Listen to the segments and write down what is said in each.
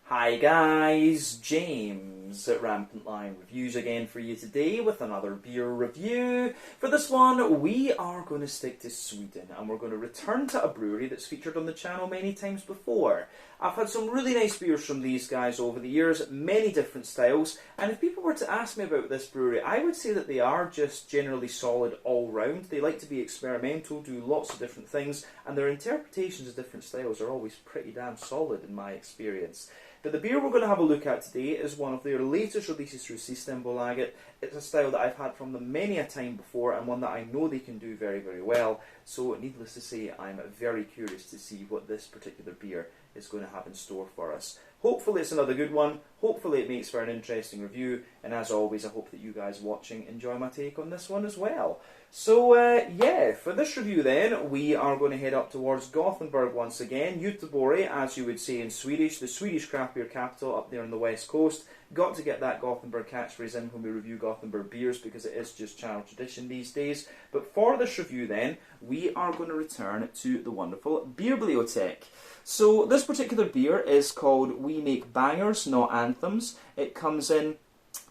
Hi guys, James at RampantLionReviews again for you today with another beer review. For this one, we are going to stick to Sweden and we're going to return to a brewery that's featured on the channel many times before. I've had some really nice beers from these guys over the years, many different styles, and if people were to ask me about this brewery, I would say that they are just generally solid all round. They like to be experimental, do lots of different things, and their interpretations of different styles are always pretty damn solid in my experience. But the beer we're going to have a look at today is one of their latest releases through Systembolaget. It's a style that I've had from them many a time before and one that I know they can do very, very well. So needless to say, I'm very curious to see what this particular beer is going to have in store for us. Hopefully it's another good one, hopefully it makes for an interesting review, and as always I hope that you guys watching enjoy my take on this one as well. So yeah, for this review then, we are going to head up towards Gothenburg once again, Göteborg as you would say in Swedish, the Swedish craft beer capital up there on the west coast. Got to get that Gothenburg catchphrase in when we review Gothenburg beers because it is just channel tradition these days. But for this review then, we are going to return to the wonderful Beerbliotek. So this particular beer is called We Make Bangers, Not Anthems. It comes in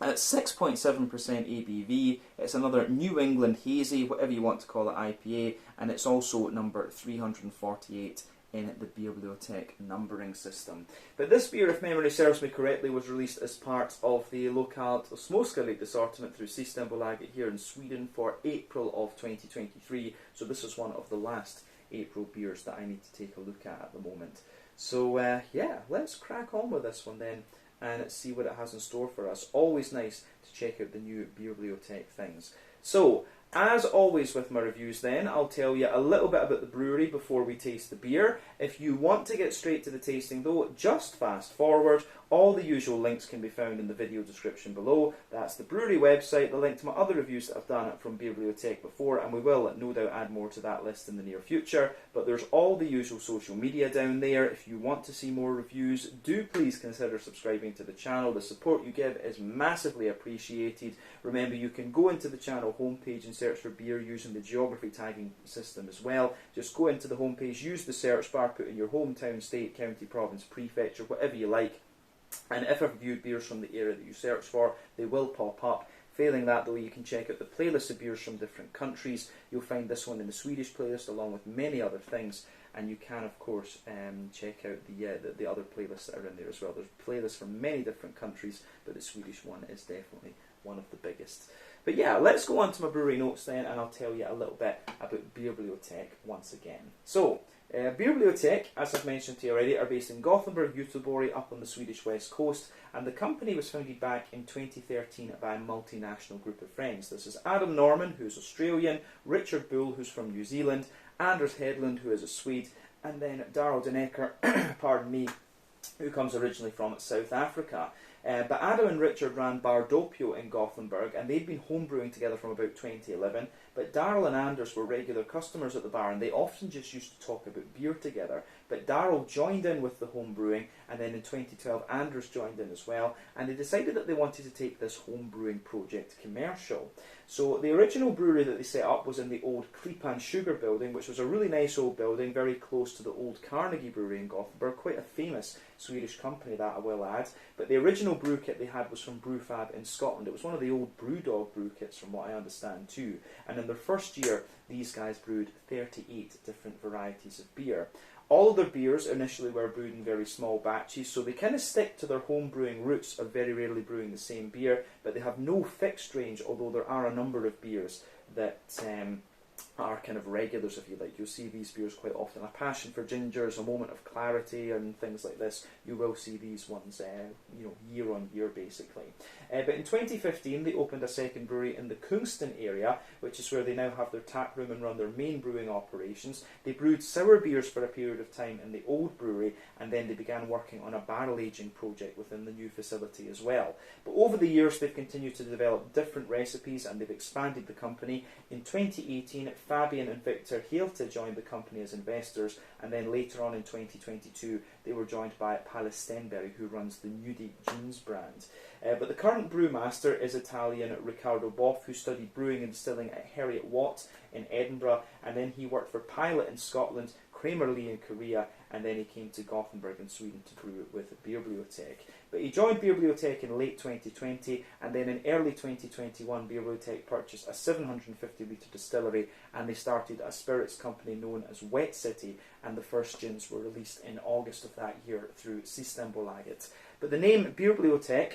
at 6.7% ABV. It's another New England Hazy, whatever you want to call it, IPA, and it's also number 348 in the Beerbliotek numbering system. But this beer, if memory serves me correctly, was released as part of the Lokalt Småskaligt assortment through Systembolaget here in Sweden for April of 2023. So this is one of the last April beers that I need to take a look at the moment. So yeah, let's crack on with this one then and see what it has in store for us. Always nice to check out the new Beerbliotek things. So, as always with my reviews then, I'll tell you a little bit about the brewery before we taste the beer. If you want to get straight to the tasting though, just fast forward. All the usual links can be found in the video description below. That's the brewery website, the link to my other reviews that I've done from Beerbliotek before, and we will no doubt add more to that list in the near future. But there's all the usual social media down there. If you want to see more reviews, do please consider subscribing to the channel. The support you give is massively appreciated. Remember, you can go into the channel homepage and search for beer using the geography tagging system as well. Just go into the homepage, use the search bar, put in your hometown, state, county, province, prefecture, whatever you like. And if I've reviewed beers from the area that you search for, they will pop up. Failing that though, you can check out the playlist of beers from different countries. You'll find this one in the Swedish playlist along with many other things. And you can of course check out the other playlists that are in there as well. There's playlists from many different countries, but the Swedish one is definitely one of the biggest. But yeah, let's go on to my brewery notes then, and I'll tell you a little bit about Beerbliotek once again. So, Beerbliotek, as I've mentioned to you already, are based in Gothenburg, Göteborg, up on the Swedish west coast, and the company was founded back in 2013 by a multinational group of friends. This is Adam Norman, who's Australian, Richard Bull, who's from New Zealand, Anders Hedlund, who is a Swede, and then Daryl Denecker, pardon me, who comes originally from South Africa. But Adam and Richard ran Bar Doppio in Gothenburg, and they'd been homebrewing together from about 2011. But Daryl and Anders were regular customers at the bar, and they often just used to talk about beer together. But Daryl joined in with the homebrewing, and then in 2012 Anders joined in as well, and they decided that they wanted to take this homebrewing project commercial. So the original brewery that they set up was in the old Klippan Sugar building, which was a really nice old building, very close to the old Carnegie brewery in Gothenburg, quite a famous Swedish company that I will add. But the original brew kit they had was from Brewfab in Scotland. It was one of the old Brewdog brew kits from what I understand too. And in their first year, these guys brewed 38 different varieties of beer. All of their beers initially were brewed in very small batches, so they kind of stick to their home brewing roots of very rarely brewing the same beer, but they have no fixed range, although there are a number of beers that are kind of regulars, if you like. You'll see these beers quite often. A passion for gingers, a moment of clarity, and things like this. You will see these ones, year on year, basically. But in 2015, they opened a second brewery in the Kungston area, which is where they now have their tap room and run their main brewing operations. They brewed sour beers for a period of time in the old brewery, and then they began working on a barrel aging project within the new facility as well. But over the years, they've continued to develop different recipes, and they've expanded the company. In 2018, Fabian and Victor Heelte joined the company as investors, and then later on in 2022 they were joined by Palle Stenberg, who runs the Nudie Jeans brand. But the current brewmaster is Italian Riccardo Boff, who studied brewing and distilling at Heriot Watt in Edinburgh, and then he worked for Pilot in Scotland, Kramer Lee in Korea, and then he came to Gothenburg in Sweden to brew it with Beerbliotek. But he joined Beerbliotek in late 2020, and then in early 2021 Beerbliotek purchased a 750 litre distillery, and they started a spirits company known as Wet City, and the first gins were released in August of that year through Systembolaget. But the name Beerbliotek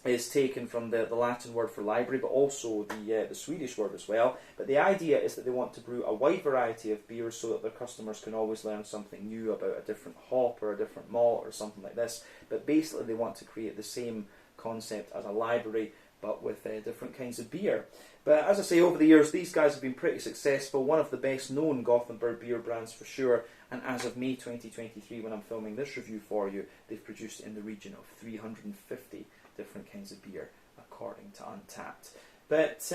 is taken from the Latin word for library, but also the Swedish word as well. But the idea is that they want to brew a wide variety of beers so that their customers can always learn something new about a different hop or a different malt or something like this. But basically they want to create the same concept as a library, but with different kinds of beer. But as I say, over the years these guys have been pretty successful, one of the best known Gothenburg beer brands for sure, and as of May 2023 when I'm filming this review for you, they've produced in the region of 350 different kinds of beer according to Untappd. But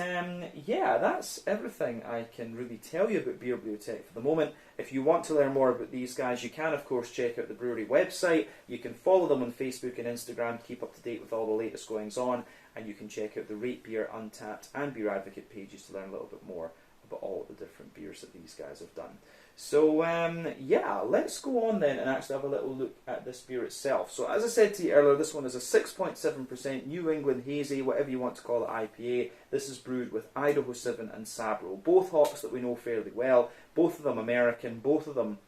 yeah, that's everything I can really tell you about Beerbliotek for the moment. If you want to learn more about these guys, you can of course check out the brewery website. You can follow them on Facebook and Instagram to keep up to date with all the latest goings on, and you can check out the Rate Beer, Untappd and Beer Advocate pages to learn a little bit more about all of the different beers that these guys have done. So yeah, let's go on then and actually have a little look at this beer itself. So as I said to you earlier, this one is a 6.7% New England Hazy, whatever you want to call it, IPA. This is brewed with Idaho 7 and Sabro, both hops that we know fairly well, both of them American, both of them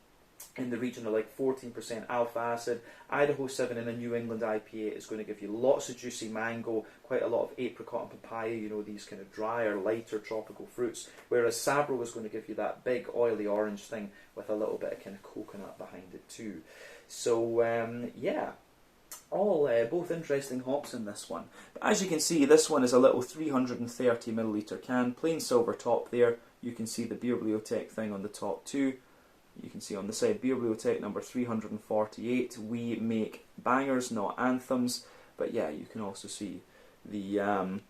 in the region of like 14% alpha acid. Idaho 7 in a New England IPA is going to give you lots of juicy mango, quite a lot of apricot and papaya, you know, these kind of drier, lighter tropical fruits, whereas Sabro is going to give you that big oily orange thing with a little bit of kind of coconut behind it too. So yeah, both interesting hops in this one. But as you can see, this one is a little 330 milliliter can, plain silver top there. You can see the Beerbliotek thing on the top too. You can see on the side, Beerbliotek number 348. We make bangers, not anthems. But yeah, you can also see the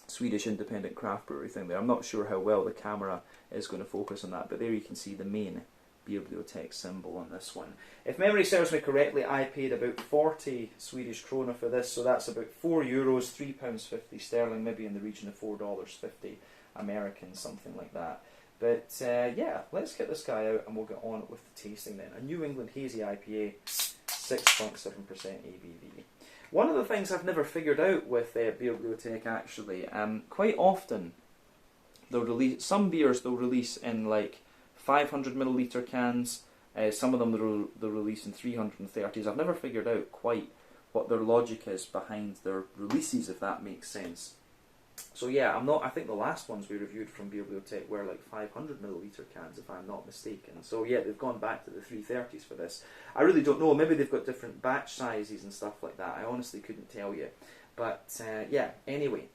Swedish independent craft brewery thing there. I'm not sure how well the camera is going to focus on that, but there you can see the main Beerbliotek symbol on this one. If memory serves me correctly, I paid about 40 Swedish krona for this, so that's about €4, £3.50 sterling, maybe in the region of $4.50 American, something like that. But yeah, let's get this guy out and we'll get on with the tasting then. A New England Hazy IPA, 6.7% ABV. One of the things I've never figured out with Beerbliotek actually, quite often they'll release some beers. They'll release in like 500 milliliter cans. Some of them they'll release in 330s. I've never figured out quite what their logic is behind their releases, if that makes sense. So yeah, I think the last ones we reviewed from Beerbliotek were like 500 milliliter cans, if I'm not mistaken. So yeah, they've gone back to the 330s for this. I really don't know. Maybe they've got different batch sizes and stuff like that. I honestly couldn't tell you. But yeah, anyway.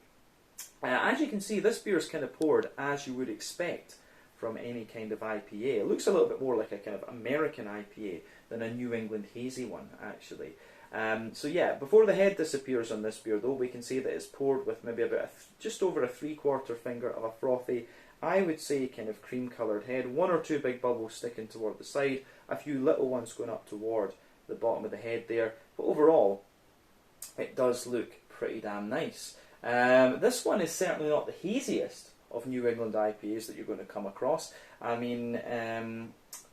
As you can see, this beer is kind of poured as you would expect from any kind of IPA. It looks a little bit more like a kind of American IPA than a New England Hazy one, actually. So yeah, before the head disappears on this beer though, we can see that it's poured with maybe about just over a 3/4 finger of a frothy, I would say kind of cream coloured head, 1 or 2 big bubbles sticking toward the side, a few little ones going up toward the bottom of the head there, but overall it does look pretty damn nice. This one is certainly not the haziest of New England IPAs that you're going to come across. I mean,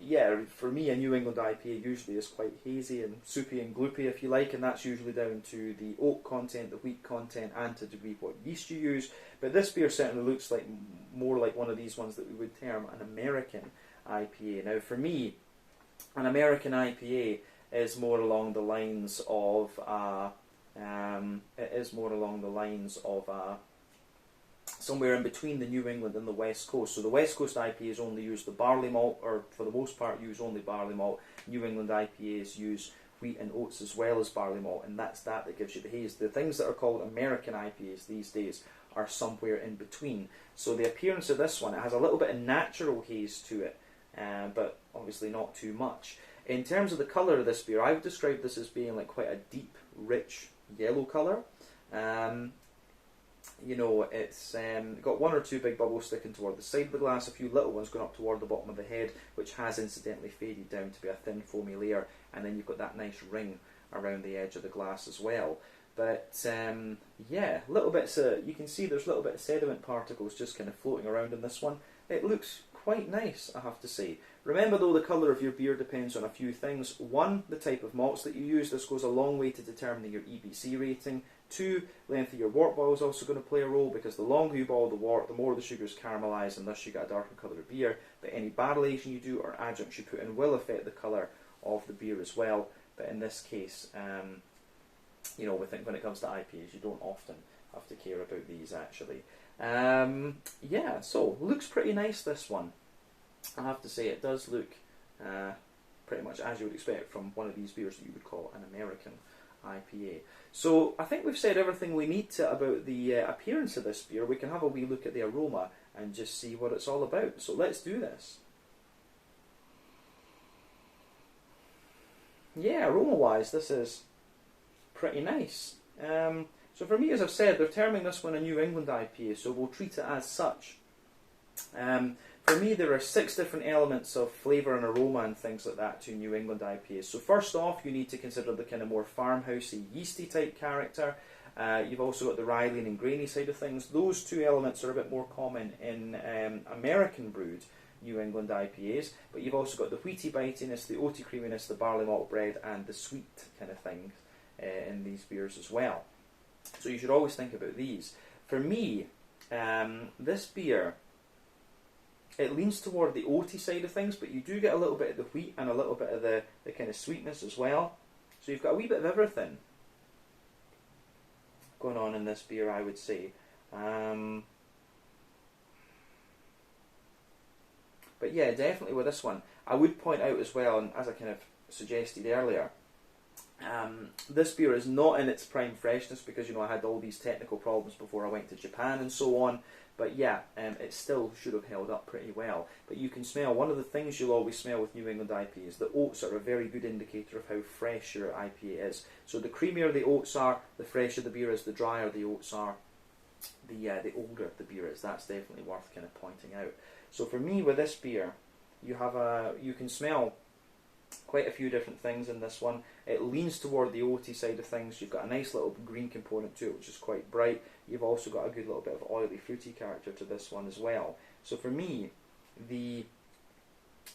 yeah, for me a New England IPA usually is quite hazy and soupy and gloopy if you like, and that's usually down to the oak content, the wheat content, and to a degree what yeast you use. But this beer certainly looks like more like one of these ones that we would term an American IPA. Now for me, an American IPA is more along the lines of somewhere in between the New England and the West Coast. So the West Coast IPAs only use the barley malt, or for the most part use only barley malt. New England IPAs use wheat and oats as well as barley malt, and that's that gives you the haze. The things that are called American IPAs these days are somewhere in between. So the appearance of this one, it has a little bit of natural haze to it, but obviously not too much. In terms of the colour of this beer, I would describe this as being like quite a deep, rich yellow colour. You know, it's got 1 or 2 big bubbles sticking toward the side of the glass, a few little ones going up toward the bottom of the head, which has incidentally faded down to be a thin foamy layer, and then you've got that nice ring around the edge of the glass as well. But yeah, little bits of, you can see there's little bit of sediment particles just kind of floating around in this one. It looks quite nice, I have to say. Remember though, the colour of your beer depends on a few things. One, the type of malts that you use. This goes a long way to determining your EBC rating. Two, length of your wort boil is also going to play a role, because the longer you boil the wort, the more the sugars caramelise, and thus you get a darker colour of beer. But any barrel aging you do or adjuncts you put in will affect the colour of the beer as well. But in this case, you know, when it comes to IPAs, you don't often have to care about these actually. Yeah, so looks pretty nice, this one. I have to say, it does look pretty much as you would expect from one of these beers that you would call an American IPA. So I think we've said everything we need to about the appearance of this beer. We can have a wee look at the aroma and just see what it's all about. So let's do this. Yeah, aroma-wise, this is pretty nice. So for me, as I've said, they're terming this one a New England IPA, so we'll treat it as such. For me, there are 6 different elements of flavour and aroma and things like that to New England IPAs. So first off, you need to consider the kind of more farmhousey, yeasty type character. You've also got the Riley and grainy side of things. Those 2 elements are a bit more common in American brewed New England IPAs, but you've also got the wheaty bitiness, the oaty creaminess, the barley malt bread, and the sweet kind of things in these beers as well. So you should always think about these. For me, this beer, it leans toward the oaty side of things, but you do get a little bit of the wheat and a little bit of the kind of sweetness as well. So you've got a wee bit of everything going on in this beer, I would say. But yeah, definitely with this one, I would point out as well, and as I kind of suggested earlier, this beer is not in its prime freshness, because, you know, I had all these technical problems before I went to Japan and so on. But yeah, it still should have held up pretty well. But you can smell, one of the things you'll always smell with New England IPAs, the oats are a very good indicator of how fresh your IPA is. So the creamier the oats are, the fresher the beer is, the drier the oats are, the older the beer is. That's definitely worth kind of pointing out. So for me, with this beer, you can smell quite a few different things in this one. It leans toward the oaty side of things. You've got a nice little green component to it, which is quite bright. You've also got a good little bit of oily, fruity character to this one as well. So for me, the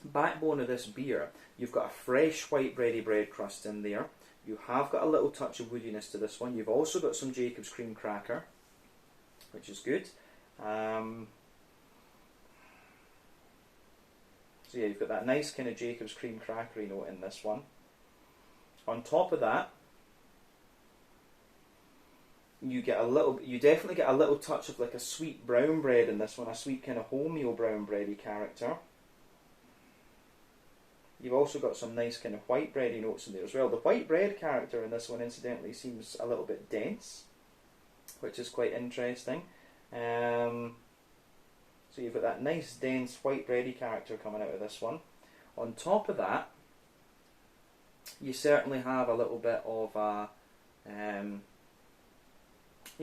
backbone of this beer, you've got a fresh white bready bread crust in there. You have got a little touch of woodiness to this one. You've also got some Jacob's cream cracker, which is good. So yeah, you've got that nice kind of Jacob's cream crackery note in this one. On top of that, you definitely get a little touch of like a sweet brown bread in this one, a sweet kind of wholemeal brown bready character. You've also got some nice kind of white bready notes in there as well. The white bread character in this one, incidentally, seems a little bit dense, which is quite interesting. So you've got that nice dense white bready character coming out of this one. On top of that, you certainly have a little bit of a,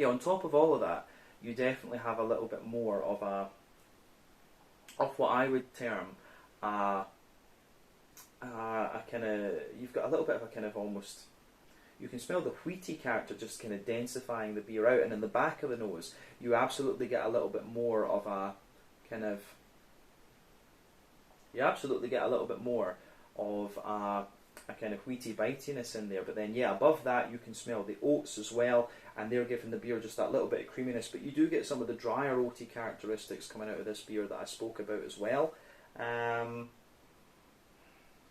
on top of all of that, you definitely have a little bit more of what I would term a kind of, you've got a little bit of a kind of almost, you can smell the wheaty character just kind of densifying the beer out, and in the back of the nose, you absolutely get a little bit more of a kind of, a kind of wheaty bitiness in there. But then yeah, above that you can smell the oats as well, and they're giving the beer just that little bit of creaminess, but you do get some of the drier oaty characteristics coming out of this beer that I spoke about as well. And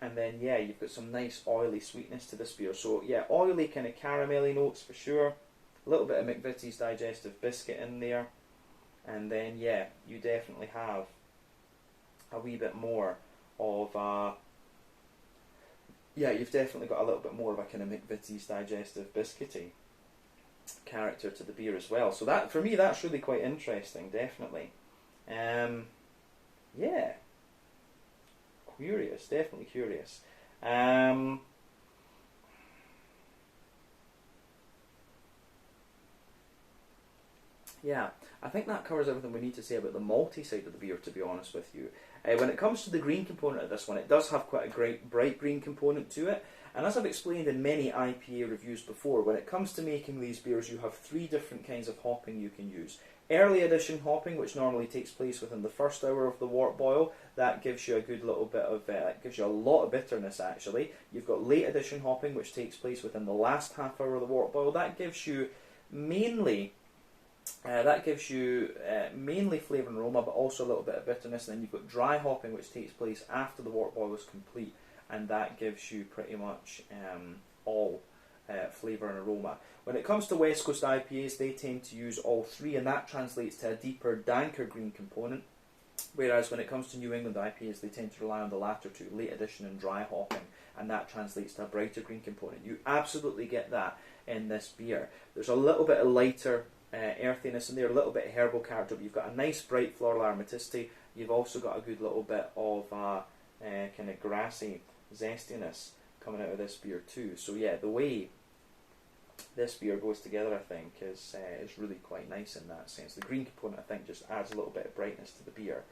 then yeah, you've got some nice oily sweetness to this beer. So yeah, oily kind of caramelly notes for sure, a little bit of McVitie's digestive biscuit in there. And then, yeah, you definitely have a wee bit more of you've definitely got a little bit more of a kind of McVitie's digestive biscuity character to the beer as well. So that, for me, that's really quite interesting, definitely. Yeah, curious, definitely curious. Yeah, I think that covers everything we need to say about the malty side of the beer, to be honest with you. When it comes to the green component of this one, it does have quite a great bright green component to it. And as I've explained in many IPA reviews before, when it comes to making these beers, you have 3 different kinds of hopping you can use. Early addition hopping, which normally takes place within the first hour of the wort boil, that gives you a good little bit of, gives you a lot of bitterness actually. You've got late addition hopping, which takes place within the last half hour of the wort boil. That gives you mainly, mainly flavour and aroma, but also a little bit of bitterness. And then you've got dry hopping, which takes place after the wort boil is complete, and that gives you pretty much all flavour and aroma. When it comes to West Coast IPAs, they tend to use all three, and that translates to a deeper, danker green component. Whereas when it comes to New England IPAs, they tend to rely on the latter two, late addition and dry hopping, and that translates to a brighter green component. You absolutely get that in this beer. There's a little bit of lighter earthiness in there, a little bit of herbal character, but you've got a nice bright floral aromaticity. You've also got a good little bit of kind of grassy zestiness coming out of this beer too. So yeah, the way this beer goes together, I think, is really quite nice in that sense. The green component, I think, just adds a little bit of brightness to the beer.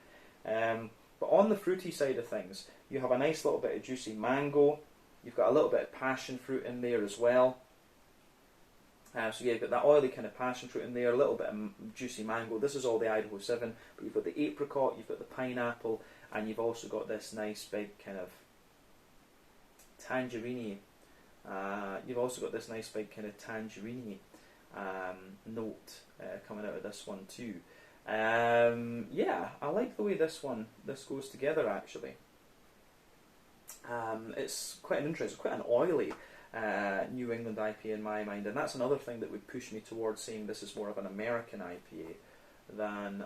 But on the fruity side of things, you have a nice little bit of juicy mango. You've got a little bit of passion fruit in there as well. So yeah, you've got that oily kind of passion fruit in there, a little bit of juicy mango. This is all the Idaho 7, but you've got the apricot, you've got the pineapple, and you've also got this nice big kind of tangerine. You've also got this nice big kind of tangerine note coming out of this one too. Yeah, I like the way this goes together actually. It's quite an interesting, quite an oily New England IPA in my mind, and that's another thing that would push me towards saying this is more of an American IPA than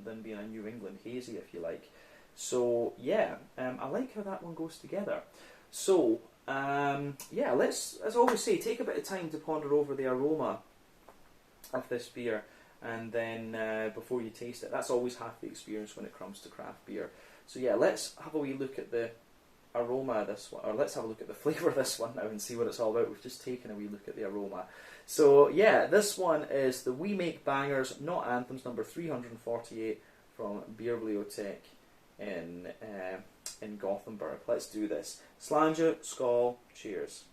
than being a New England hazy, if you like. So yeah, I like how that one goes together. So yeah, let's, as I always say, take a bit of time to ponder over the aroma of this beer, and then before you taste it. That's always half the experience when it comes to craft beer. So yeah, let's have a wee look at the aroma of this one, or let's have a look at the flavour of this one now and see what it's all about. We've just taken a wee look at the aroma. So yeah, this one is the We Make Bangers, Not Anthems, number 348 from Beerbliotek in Gothenburg. Let's do this. Sláinte, skål, cheers.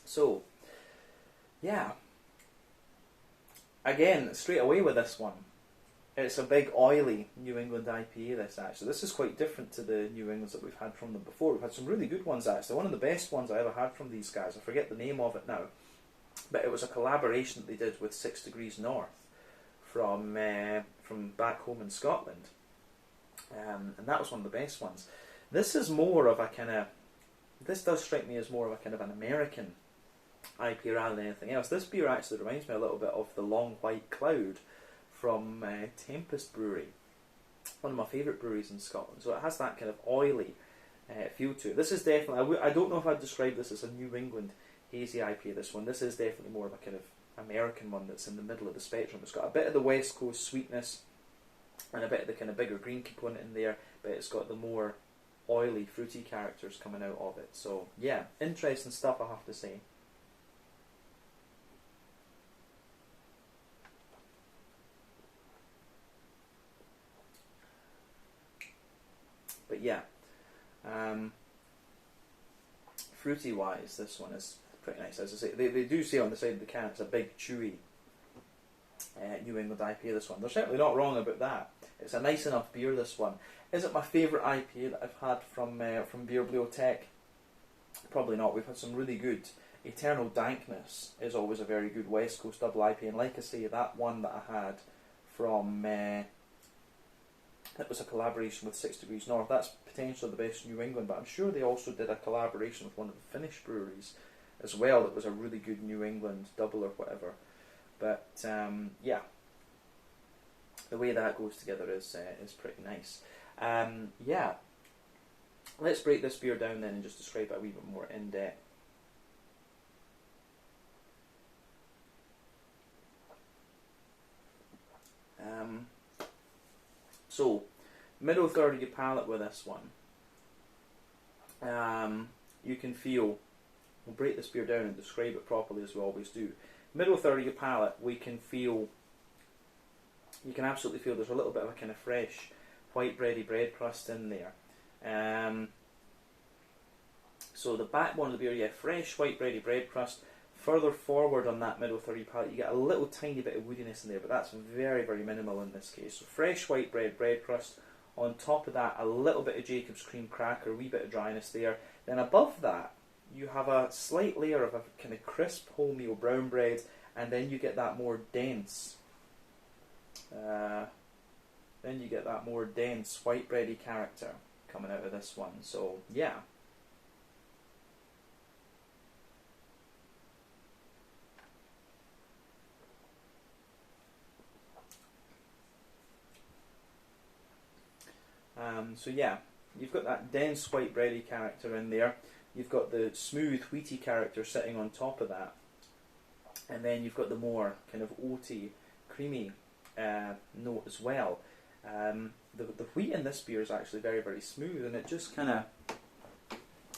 So, yeah, again, straight away with this one, it's a big oily New England IPA, this actually. This is quite different to the New Englands that we've had from them before. We've had some really good ones actually. One of the best ones I ever had from these guys, I forget the name of it now, but it was a collaboration that they did with 6 Degrees North from back home in Scotland. And that was one of the best ones. This is more of a kind of, this does strike me as more of a kind of an American IPA rather than anything else. This beer actually reminds me a little bit of the Long White Cloud from Tempest Brewery, one of my favourite breweries in Scotland. So it has that kind of oily feel to it. This is definitely, I don't know if I'd describe this as a New England hazy IPA, this one. This is definitely more of a kind of American one that's in the middle of the spectrum. It's got a bit of the West Coast sweetness and a bit of the kind of bigger green component in there, but it's got the more oily, fruity characters coming out of it. So yeah, interesting stuff, I have to say. But yeah, fruity wise, this one is pretty nice. As I say, they do say on the side of the can it's a big chewy New England IPA, this one. They're certainly not wrong about that. It's a nice enough beer, this one. Is it my favourite IPA that I've had from Beerbliotek? Probably not. We've had some really good. Eternal Dankness is always a very good West Coast double IPA, and like I say, that one that I had from it was a collaboration with 6 Degrees North. That's potentially the best in New England, but I'm sure they also did a collaboration with one of the Finnish breweries as well. That was a really good New England double or whatever. But yeah, the way that goes together is pretty nice. Yeah, let's break this beer down then and just describe it a wee bit more in depth. So, middle third of your palate with this one. You can feel, we'll break this beer down and describe it properly as we always do. Middle third of your palate, we can feel you can absolutely feel there's a little bit of a kind of fresh white bready bread crust in there. So the backbone of the beer, yeah, fresh white bready bread crust. Further forward on that middle third of your palate, you get a little tiny bit of woodiness in there, but that's very, very minimal in this case. So fresh white bread crust. On top of that, a little bit of Jacob's cream cracker, a wee bit of dryness there. Then above that, you have a slight layer of a kind of crisp wholemeal brown bread, and then you get that more dense. White bready character coming out of this one. So yeah. So yeah, you've got that dense white bready character in there. You've got the smooth wheaty character sitting on top of that, and then you've got the more kind of oaty, creamy note as well. The wheat in this beer is actually very, very smooth, and it just kind of,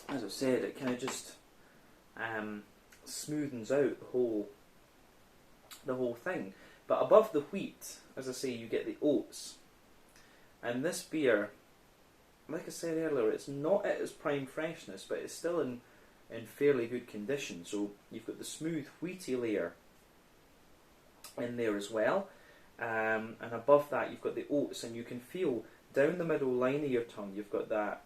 as I said, it kind of just smoothens out the whole thing. But above the wheat, as I say, you get the oats. And this beer, like I said earlier, it's not at its prime freshness, but it's still in fairly good condition. So you've got the smooth wheaty layer in there as well. And above that you've got the oats, and you can feel down the middle line of your tongue, you've got that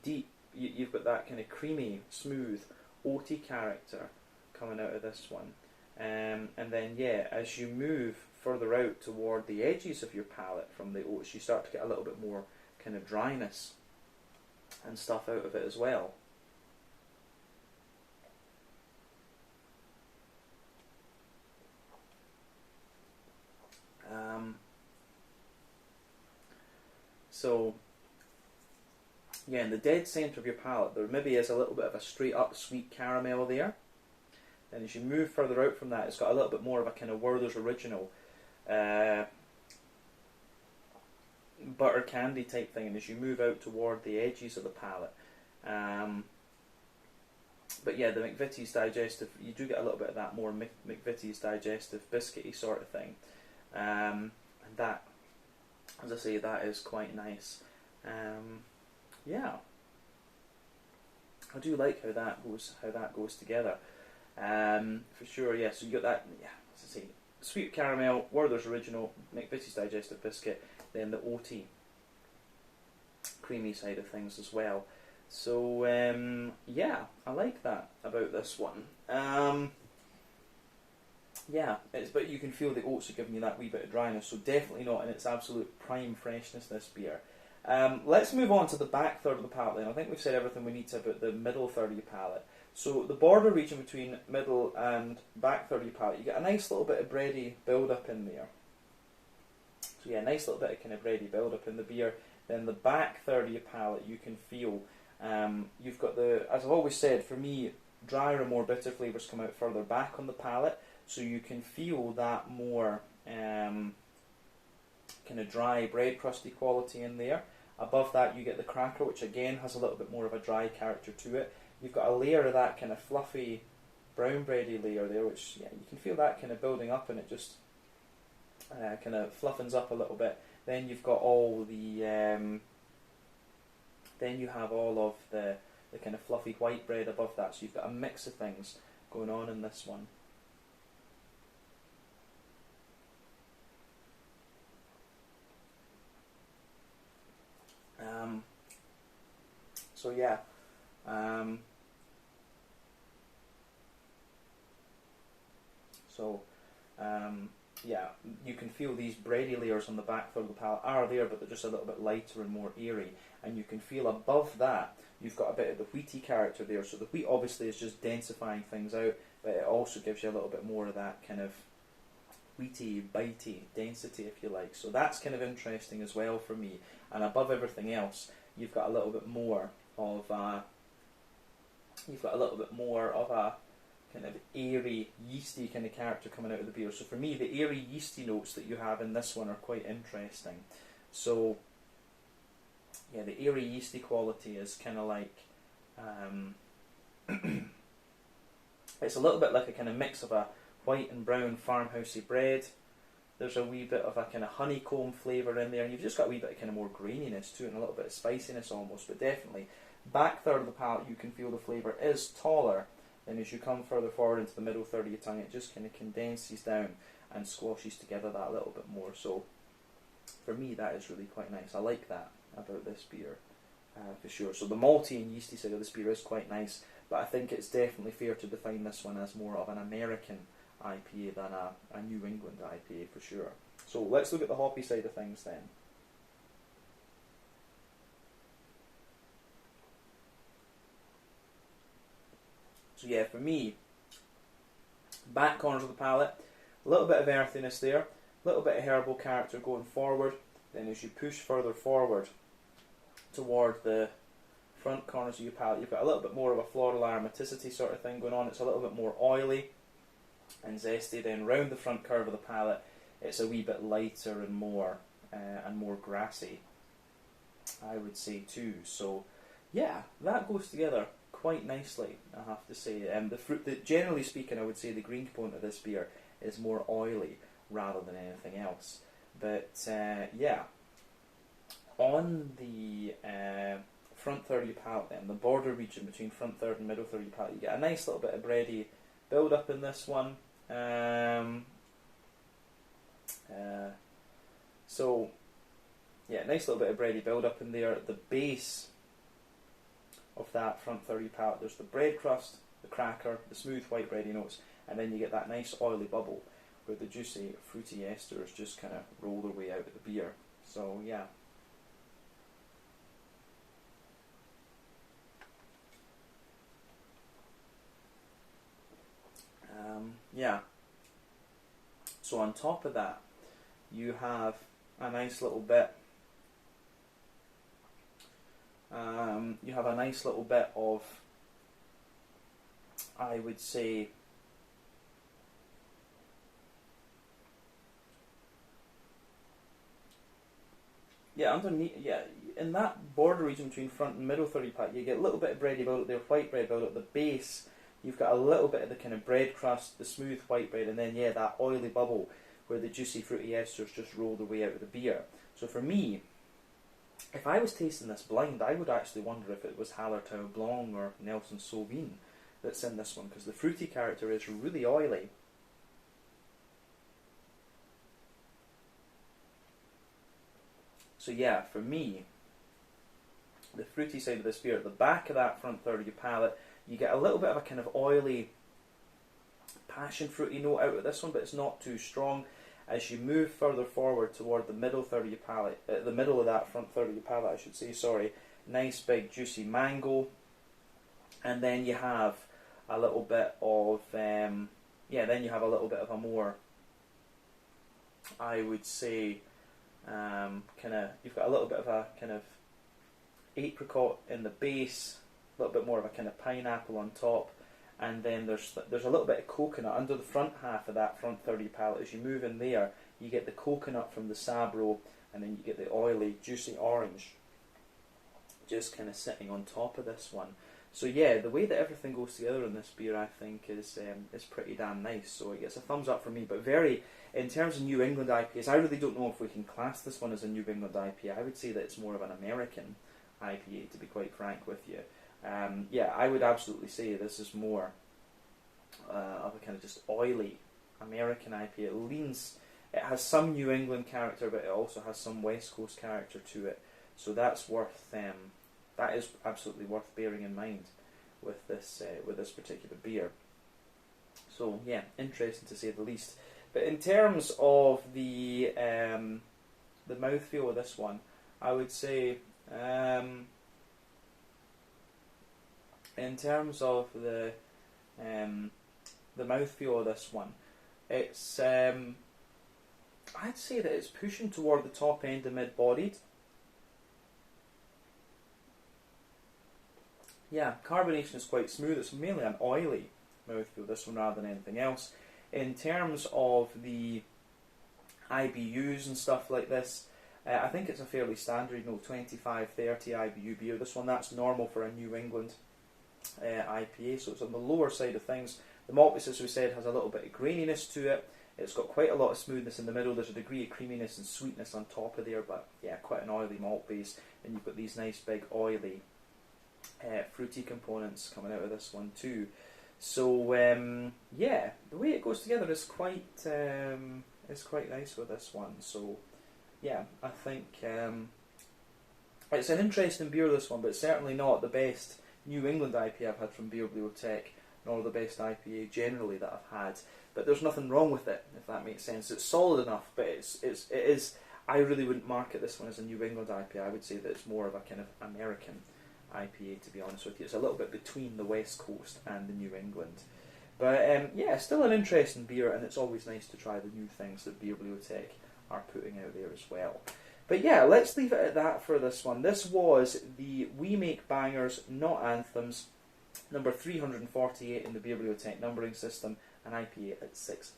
deep, you've got that kind of creamy, smooth, oaty character coming out of this one. And then, yeah, as you move further out toward the edges of your palate from the oats, you start to get a little bit more kind of dryness and stuff out of it as well. So, yeah, in the dead centre of your palate, there maybe is a little bit of a straight up sweet caramel there. And as you move further out from that, it's got a little bit more of a kind of Werther's Original butter candy type thing, and as you move out toward the edges of the palate. But yeah, the McVitie's digestive, you do get a little bit of that more McVitie's digestive biscuity sort of thing. And that, as I say, that is quite nice. Yeah, I do like how that goes together. For sure, yeah. So you got that, yeah, as I say, sweet caramel, Werther's Original, McVitie's digestive biscuit, then the oaty, creamy side of things as well. So yeah, I like that about this one. Yeah, but you can feel the oats are giving you that wee bit of dryness, so definitely not in its absolute prime freshness, this beer. Let's move on to the back third of the palate then. I think we've said everything we need to about the middle third of your palate. So the border region between middle and back third of your palate, you get a nice little bit of bready build-up in there. So yeah, nice little bit of kind of bready build-up in the beer. Then the back third of your palate, you can feel, you've got the, as I've always said, for me, drier and more bitter flavours come out further back on the palate, so you can feel that more kind of dry bread crusty quality in there. Above that you get the cracker, which again has a little bit more of a dry character to it. You've got a layer of that kind of fluffy brown bready layer there, which, yeah, you can feel that kind of building up, and it just kind of fluffens up a little bit. Then you've got all the then you have all of the kind of fluffy white bread above that, so you've got a mix of things going on in this one. So yeah, yeah, you can feel these bready layers on the back third of the palate are there, but they're just a little bit lighter and more airy. And you can feel above that, you've got a bit of the wheaty character there. So the wheat obviously is just densifying things out, but it also gives you a little bit more of that kind of wheaty, bitey density, if you like. So that's kind of interesting as well for me. And above everything else, you've got a little bit more of a, kind of airy, yeasty kind of character coming out of the beer. So for me, the airy, yeasty notes that you have in this one are quite interesting. So yeah, the airy, yeasty quality is kind of like, it's a little bit like a kind of mix of a white and brown farmhousey bread. There's a wee bit of a kind of honeycomb flavour in there, and you've just got a wee bit of kind of more graininess to it, and a little bit of spiciness almost, but definitely back third of the palate you can feel the flavour is taller, and as you come further forward into the middle third of your tongue it just kind of condenses down and squashes together that little bit more. So for me that is really quite nice. I like that about this beer for sure. So the malty and yeasty side of this beer is quite nice, but I think it's definitely fair to define this one as more of an American IPA than a New England IPA for sure. So let's look at the hoppy side of things then. So yeah, for me, back corners of the palate, a little bit of earthiness there, a little bit of herbal character going forward. Then as you push further forward toward the front corners of your palate, you've got a little bit more of a floral aromaticity sort of thing going on. It's a little bit more oily and zesty. Then round the front curve of the palate, it's a wee bit lighter and more grassy, I would say too. So yeah, that goes together quite nicely, I have to say. The fruit, generally speaking, I would say the green component of this beer is more oily rather than anything else. But yeah, on the front third of your palate then, the border region between front third and middle third of your palate, you get a nice little bit of bready build up in this one. So yeah, nice little bit of bready build up in there. At the base of that front third of your palate, there's the bread crust, the cracker, the smooth white bready notes, and then you get that nice oily bubble where the juicy fruity esters just kind of roll their way out of the beer. So yeah. Yeah. So on top of that, you have a nice little bit. You have a nice little bit of, I would say, yeah, underneath, yeah, in that border region between front and middle third of your palate, you get a little bit of bready build up there, white bread build up at the base. You've got a little bit of the kind of bread crust, the smooth white bread, and then yeah, that oily bubble where the juicy fruity esters just roll their way out of the beer. So for me, if I was tasting this blind, I would actually wonder if it was Hallertau Blanc or Nelson Sauvin that's in this one, because the fruity character is really oily. So yeah, for me, the fruity side of this beer, at the back of that front third of your palate, you get a little bit of a kind of oily, passion fruity note out of this one, but it's not too strong. As you move further forward toward the middle third of your palate, the middle of that front third of your palate, I should say, sorry, nice big juicy mango, and then you have a little bit of, then you have a little bit of a more, I would say, you've got a little bit of a kind of apricot in the base, a little bit more of a kind of pineapple on top, and then there's a little bit of coconut under the front half of that front third of your palate. As you move in there, you get the coconut from the Sabro, and then you get the oily, juicy orange just kind of sitting on top of this one. So yeah, the way that everything goes together in this beer, I think, is pretty damn nice. So it gets a thumbs up for me. But in terms of New England IPAs, I really don't know if we can class this one as a New England IPA. I would say that it's more of an American IPA, to be quite frank with you. Yeah, I would absolutely say this is more of a kind of just oily American IPA. It has some New England character, but it also has some West Coast character to it. So that is absolutely worth bearing in mind with this particular beer. So yeah, interesting to say the least. But in terms of the mouthfeel of this one, I would say. In terms of the mouthfeel of this one, it's I'd say that it's pushing toward the top end of mid-bodied. Yeah, carbonation is quite smooth. It's mainly an oily mouthfeel, this one, rather than anything else. In terms of the IBUs and stuff like this, I think it's a fairly standard, 25-30 IBU beer. This one, that's normal for a New England IPA, so it's on the lower side of things. The malt base, as we said, has a little bit of graininess to it. It's got quite a lot of smoothness in the middle. There's a degree of creaminess and sweetness on top of there, but yeah, quite an oily malt base. And you've got these nice big oily fruity components coming out of this one too. So yeah, the way it goes together is quite nice with this one. So yeah, I think it's an interesting beer, this one, but certainly not the best New England IPA I've had from Beerbliotek, nor the best IPA generally that I've had. But there's nothing wrong with it, if that makes sense. It's solid enough, but it is. I really wouldn't market this one as a New England IPA. I would say that it's more of a kind of American IPA, to be honest with you. It's a little bit between the West Coast and the New England. But yeah, still an interesting beer, and it's always nice to try the new things that Beerbliotek are putting out there as well. But yeah, let's leave it at that for this one. This was the We Make Bangers, Not Anthems, number 348 in the Beerbliotek numbering system, an IPA at 6.7%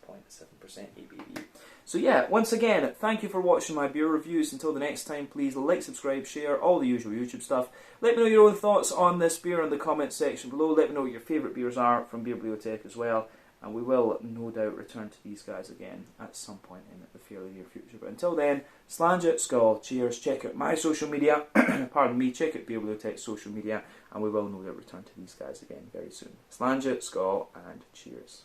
ABV. So yeah, once again, thank you for watching my beer reviews. Until the next time, please like, subscribe, share, all the usual YouTube stuff. Let me know your own thoughts on this beer in the comments section below. Let me know what your favourite beers are from Beerbliotek as well. And we will no doubt return to these guys again at some point in the fairly near future. But until then, slàinte, skål, cheers, check out my social media, pardon me, check out Beerbliotek's social media, and we will no doubt return to these guys again very soon. Slàinte, skål, and cheers.